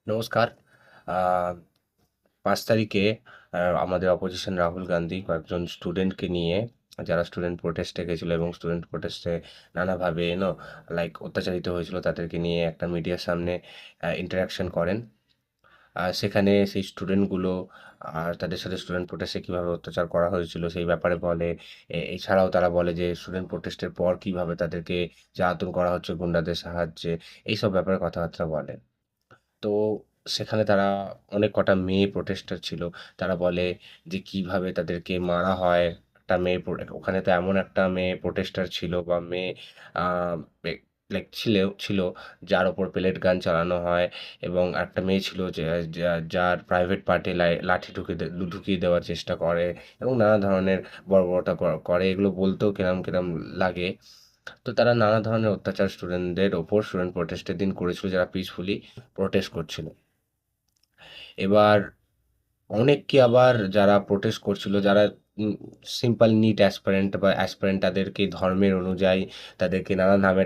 নমস্কার। আ ৫ তারিখে আমাদের অপোজিশন রাহুল গান্ধী কয়েকজন স্টুডেন্টকে নিয়ে, যারা স্টুডেন্ট প্রোটেস্টে গেছিল এবং স্টুডেন্ট প্রোটেস্টে নানাভাবে লাইক অত্যাচারিত হয়েছিল, তাদেরকে নিয়ে একটা মিডিয়ার সামনে ইন্টারাকশন করেন। সেখানে সেই স্টুডেন্টগুলো আর তাদের সাথে স্টুডেন্ট প্রোটেস্টে কীভাবে অত্যাচার করা হয়েছিল সেই ব্যাপারে বলে। এছাড়াও তারা বলে যে স্টুডেন্ট প্রোটেস্টের পর কীভাবে তাদেরকে জ্বালাতন করা হচ্ছে গুন্ডাদের সাহায্যে, এইসব ব্যাপারে কথাবার্তা বলে। তো সেখানে তারা অনেক কটা মেয়ে প্রোটেস্টার ছিল। তারা বলে যে কিভাবে তাদেরকে মারা হয়। একটা মেয়ে ওখানে তো এমন একটা মেয়ে প্রোটেস্টার ছিল বা মেয়ে আ এ লাইক ছিল যার উপর পেলেট গান চালানো হয়, এবং একটা মেয়ে ছিল যার প্রাইভেট পার্টে লাঠি ঢুকিয়ে দেওয়ার চেষ্টা করে, এবং নানা ধরনের বর্বরতা করে। এগুলো বলতেও কিরম লাগে। তো তারা নানা ধরনের অত্যাচার স্টুডেন্টদের ওপর স্টুডেন্ট প্রোটেস্টের দিন করেছিল, যারা পিসফুলি প্রোটেস্ট করছিল। এবার অনেককে আবার যারা প্রোটেস্ট করছিল, যারা সিম্পল নিট অ্যাসপিরেন্ট, তাদেরকে ধর্মের অনুযায়ী তাদেরকে নানা নামে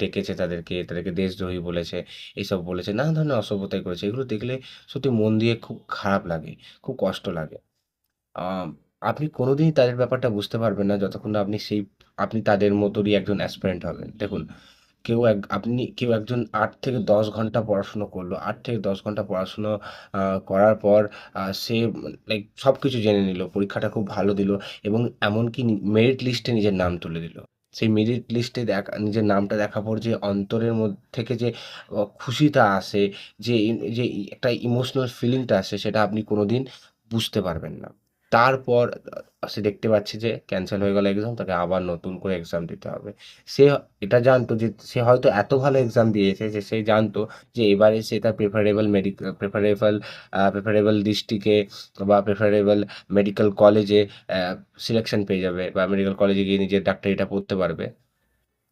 ডেকেছে, তাদেরকে দেশদ্রোহী বলেছে, এইসব বলেছে, নানা ধরনের অসভ্যতাই করেছে। এগুলো দেখলে সত্যি মন দিয়ে খুব খারাপ লাগে, খুব কষ্ট লাগে। আম আপনি কোনোদিনই তাদের ব্যাপারটা বুঝতে পারবেন না যতক্ষণ না আপনি তাদের মতোরই একজন অ্যাসপিরেন্ট হবেন। দেখুন, কেউ একজন ৮ থেকে ১০ ঘন্টা পড়াশুনো করলো। ৮ থেকে ১০ ঘন্টা পড়াশুনো আ করার পর সে লাইক সবকিছু জেনে নিল। পরীক্ষাটা খুব ভালো দিল, এবং এমনকি মেরিট লিস্টে নিজের নাম তুলে দিল। সেই মেরিট লিস্টে নিজের নামটা দেখার পর যে অন্তরের থেকে যে খুশিটা আসে, যে একটা ইমোশনাল ফিলিংটা আসে, সেটা আপনি কোনোদিন বুঝতে পারবেন না। তারপর সে দেখতে পাচ্ছে যে ক্যানসেল হয়ে গেল এক্সাম, তাকে আবার নতুন করে এক্সাম দিতে হবে। সে এটা জানতো যে সে হয়তো এত ভালো এক্সাম দিয়েছে যে সে জানতো যে এবারে সে তার প্রেফারেবল ডিস্ট্রিক্টে বা প্রেফারেবল মেডিকেল কলেজে সিলেকশন পেয়ে যাবে, বা মেডিকেল কলেজে গিয়ে নিজের ডাক্তারিটা পড়তে পারবে।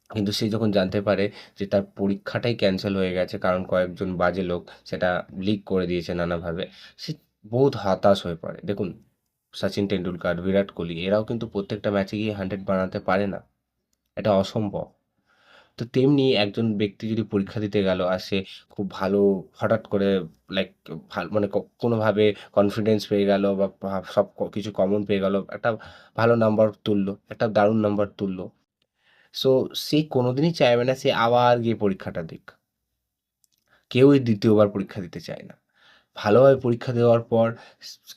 কিন্তু সে যখন জানতে পারে যে তার পরীক্ষাটাই ক্যানসেল হয়ে গেছে কারণ কয়েকজন বাজে লোক সেটা লিক করে দিয়েছে নানাভাবে, সে বহুত হতাশ হয়ে পড়ে। দেখুন, সচিন টেন্ডুলকার, বিরাট কোহলি এরাও কিন্তু প্রত্যেকটা ম্যাচে গিয়ে 100 বানাতে পারে না। এটা অসম্ভব। তো তেমনি একজন ব্যক্তি যদি পরীক্ষা দিতে গেল আর সে খুব ভালো, হঠাৎ করে লাইক মানে কোনোভাবে কনফিডেন্স পেয়ে গেল, বা সব কিছু কমন পেয়ে গেল, একটা ভালো নাম্বার তুললো, একটা দারুণ নাম্বার তুললো। সো সে কোনোদিনই চাইবে না সে আবার গিয়ে পরীক্ষাটা দিক। কেউই ২য় বার পরীক্ষা দিতে চায় না। ভালোভাবে পরীক্ষা দেওয়ার পর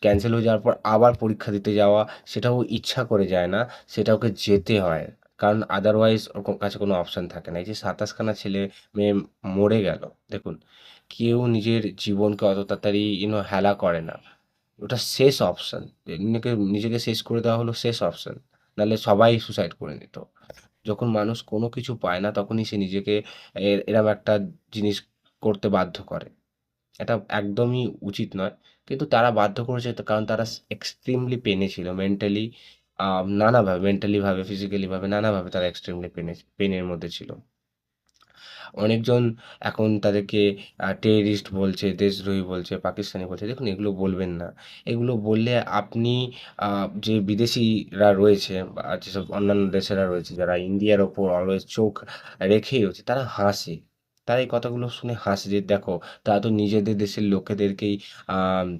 ক্যানসেল হয়ে যাওয়ার পর আবার পরীক্ষা দিতে যাওয়া, সেটাও ইচ্ছা করে যায় না, সেটা ওকে যেতে হয়। কারণ আদারওয়াইজ ওর কাছে কোনো অপশন থাকে না। এই যে ২৭ খানা ছেলে-মেয়ে মরে গেল, দেখুন, কেউ নিজের জীবনকে অত তাড়াতাড়ি হেলা করে না। ওটা শেষ অপশন। নিজেকে শেষ করে দেওয়া হলো শেষ অপশন। নাহলে সবাই সুসাইড করে নিত। যখন মানুষ কোনো কিছু পায় না তখনই সে নিজেকে এরম একটা জিনিস করতে বাধ্য করে। এটা একদমই উচিত নয়। কিন্তু তারা বাধ্য করেছে তো, কারণ তারা এক্সট্রিমলি পেইনে ছিল। মেন্টালি ভাবে, ফিজিক্যালি ভাবে, নানাভাবে তারা এক্সট্রিমলি পেইনের মধ্যে ছিল। অনেকজন এখন তাদেরকে টেররিস্ট বলছে, দেশদ্রোহী বলছে, পাকিস্তানি বলছে। দেখুন, এগুলো বলবেন না। এগুলো বললে আপনি আ যে বিদেশিরা রয়েছে বা যেসব অন্যান্য দেশেরা রয়েছে, যারা ইন্ডিয়ার ওপর অলওয়েজ চোখ রেখেই রয়েছে, তারা হাসে। তারা এই কথাগুলো শুনে হাসে যে, "দেখো, তারা তো নিজেদের দেশের লোকেদেরকেই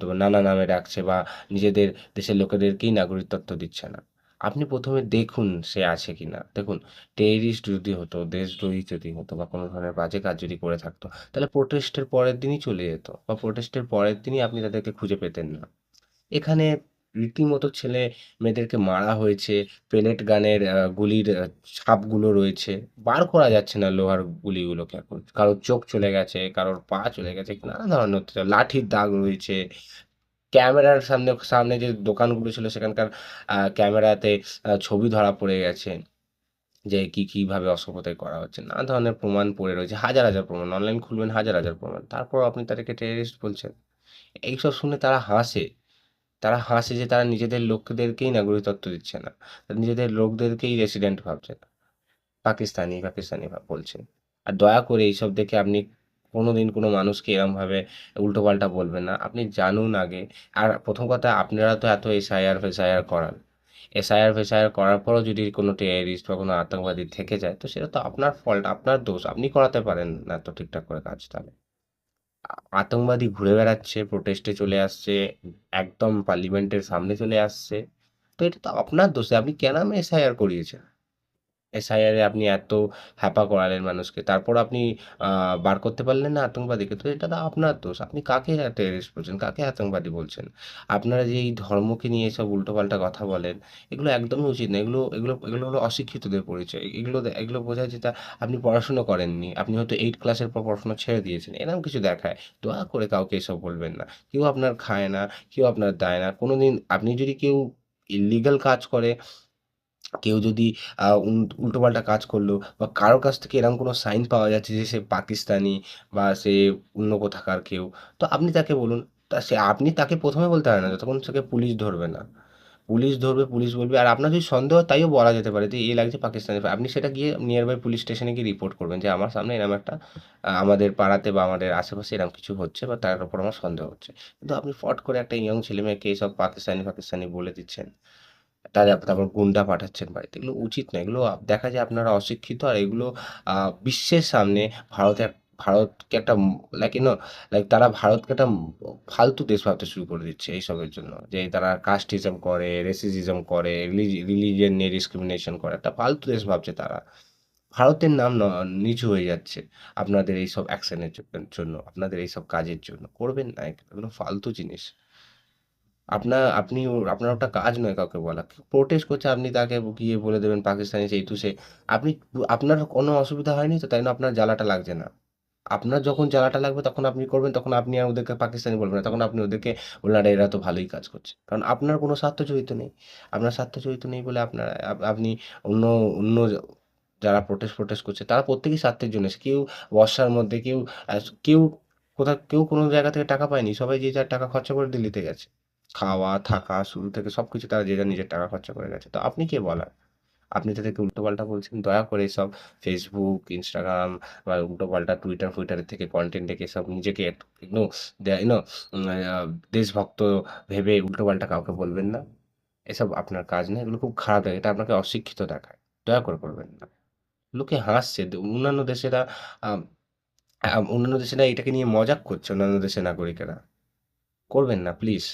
তোমার নানা নামে ডাকছে, বা নিজেদের দেশের লোকেদেরকেই নাগরিকত্ব দিচ্ছে না।" আপনি ১ম এ দেখুন সে আছে কিনা। দেখুন, টেররিস্ট যদি হতো, দেশদ্রোহী যদি হতো, বা কোনো ধরনের বাজে কাজ যদি করে থাকতো, তাহলে প্রোটেস্টের পরের দিনই চলে যেত, বা প্রোটেস্টের পরের দিনই আপনি তাদেরকে খুঁজে পেতেন না। এখানে রীতিমতো ছেলে-মেয়েদেরকে মারা হয়েছে, পেলেট গানের গুলির ছাপগুলো রয়েছে। বার করা যাচ্ছে না লোহার গুলিগুলোকে এখন। কারোর চোখ চলে গেছে, কারোর পা চলে গেছে, নানা ধরনের অত্যাচার। লাঠির দাগ রয়েছে। ক্যামেরার সামনে যে দোকানগুলো ছিল সেখানকার ক্যামেরাতে ছবি ধরা পড়ে গেছে। যে কিভাবে অসভ্যতাই করা হচ্ছে। নানা ধরনের প্রমাণ পড়ে রয়েছে। হাজার প্রমাণ। অনলাইন খুলবেন, হাজার প্রমাণ। তারপরও আপনি তাদেরকে টেররিস্ট বলছেন। এইসব শুনে তারা হাসে। তারা হাসে যে তারা নিজেদের লোকদেরকেই নাগরিকত্ব দিচ্ছে না। নিজেদের লোকদেরকেই রেসিডেন্ট ভাবছে না। পাকিস্তানি বলছে। আর দয়া করে এইসব দেখে আপনি কোনোদিন কোনো মানুষকে এরমভাবে উল্টোপাল্টা বলবেন না। আপনি জানুন আগে। আর ১ম কথা, আপনারা তো এত এসআইআর-ফেসাইআর করান। এসআইআর-ফেসাইআর করার পরেও যদি কোনো টেররিস্ট বা কোনো আতঙ্কবাদী থেকে যায়, তো সেটা তো আপনার ফল্ট, আপনার দোষ। আপনি করাতে পারেন না তো ঠিকঠাক করে কাজ তাহলে। আতঙ্কবাদী ঘুরে বেড়াচ্ছে, প্রোটেস্টে চলে আসছে, একদম পার্লামেন্টের সামনে চলে আসছে। তো এটা তো আপনার দোষ। আপনি কেন এসআইআর করিয়েছেন? এসআইআর এ আপনি এত হ্যাপা করালেন মানুষকে। তারপর আপনি আ বার করতে পারলেন না আতঙ্কবাদীকে। তো এটা তো আপনার দোষ। আপনি কাকে টেররিস্ট বলছেন? কাকে আতঙ্কবাদী বলছেন? আপনারা যে এই ধর্মকে নিয়ে এসব উল্টোপাল্টা কথা বলেন, এগুলো একদমই উচিত না। এগুলো হলো অশিক্ষিতদের পরিচয়। এগুলো বোঝায় যে আপনি পড়াশুনো করেননি। আপনি হয়তো 8 ক্লাসের পর পড়াশোনা ছেড়ে দিয়েছেন। এরকম কিছু দেখায়। দয়া করে কাউকে এসব বলবেন না। কেউ আপনার খায় না, কেউ আপনার দায় না। কোনোদিন আপনি যদি কেউ ইল্লিগাল কাজ করে, কেউ যদি উল্টোপাল্টা কাজ করলো বা কারো কাছ থেকে এরকম কোনো সাইন পাওয়া যাচ্ছে যে সে পাকিস্তানি বা সে অন্য কোথাকার কেউ, তো আপনি তাকে বলুন। আপনি তাকে ১ম এ বলতে পারেন না যতক্ষণ তাকে পুলিশ ধরবে না। পুলিশ ধরবে, পুলিশ বলবে, আর আপনার যদি সন্দেহ হয় তাইও বলা যেতে পারে যে এ লাগছে পাকিস্তানি। আপনি সেটা গিয়ে নিয়ার বাই পুলিশ স্টেশনে গিয়ে রিপোর্ট করবেন যে আমার সামনে এরকম একটা আমাদের পাড়াতে বা আমাদের আশেপাশে এরকম কিছু হচ্ছে বা তার উপর আমার সন্দেহ হচ্ছে। কিন্তু আপনি ফট করে একটা ইয়ং ছেলেমেয়েকে এসব পাকিস্তানি বলে দিচ্ছেন। তারপর গুন্ডা পাঠাচ্ছেন বাড়িতে। এগুলো উচিত না। এগুলো দেখা যায় আপনারা অশিক্ষিত, আর এগুলো আ বিশ্বের সামনে ভারতে ভারতকে একটা লাইক লাইক তারা ভারতকে একটা ফালতু দেশ ভাবতে শুরু করে দিচ্ছে এইসবের জন্য। যে তারা কাস্টিজম করে, রেসিজম করে, রিলিজিয়ন নিয়ে ডিসক্রিমিনেশন করে। একটা ফালতু দেশ ভাবছে তারা। ভারতের নাম নিচু হয়ে যাচ্ছে আপনাদের এইসব অ্যাকশনের জন্য, আপনাদের এইসব কাজের জন্য। করবেন না এগুলো ফালতু জিনিস। আপনার ওটা কাজ নয় কাউকে বলা। কেউ প্রোটেস্ট করছে, আপনি তাকে গিয়ে বলে দেবেন পাকিস্তানি সেই তু সেই। আপনি আপনার কোনো অসুবিধা হয়নি তো, তাই না? আপনার জ্বালাটা লাগছে না। আপনার যখন জ্বালাটা লাগবে তখন আপনি করবেন, তখন আপনি আর ওদেরকে পাকিস্তানি বলবেন না। তখন আপনি ওদেরকে বলবেন, "আরে এরা তো ভালোই কাজ করছে।" কারণ আপনার কোনো স্বার্থ জড়িত নেই। আপনার স্বার্থ জড়িত নেই বলে আপনি অন্য অন্য যারা প্রোটেস্ট করছে তারা প্রত্যেকেই স্বার্থের জন্য এসেছে। কেউ বর্ষার মধ্যে, কেউ কেউ কোনো জায়গা থেকে টাকা পায়নি। সবাই যে যার টাকা খরচা করে দিল্লিতে গেছে। খাওয়া, থাকা শুরু থেকে সবকিছু তারা যে যার নিজের টাকা খরচা করে গেছে। তো আপনি কে বলার? আপনি তাদেরকে উল্টোপাল্টা বলছেন। দয়া করে এসব Facebook, Instagram বা উল্টোপাল্টা Twitter এর থেকে কনটেন্ট দেখে এসব নিজেকে ইউনো ইউনো উম আ দেশভক্ত ভেবে উল্টোপাল্টা কাউকে বলবেন না। এসব আপনার কাজ না। এগুলো খুব খারাপ লাগে। এটা আপনাকে অশিক্ষিত দেখায়। দয়া করে করবেন না। লোকে হাসছে। অন্যান্য দেশেরা আম অন্যান্য দেশেরা এটাকে নিয়ে মজাক করছে, অন্যান্য দেশের নাগরিকেরা। করবেন না প্লিজ।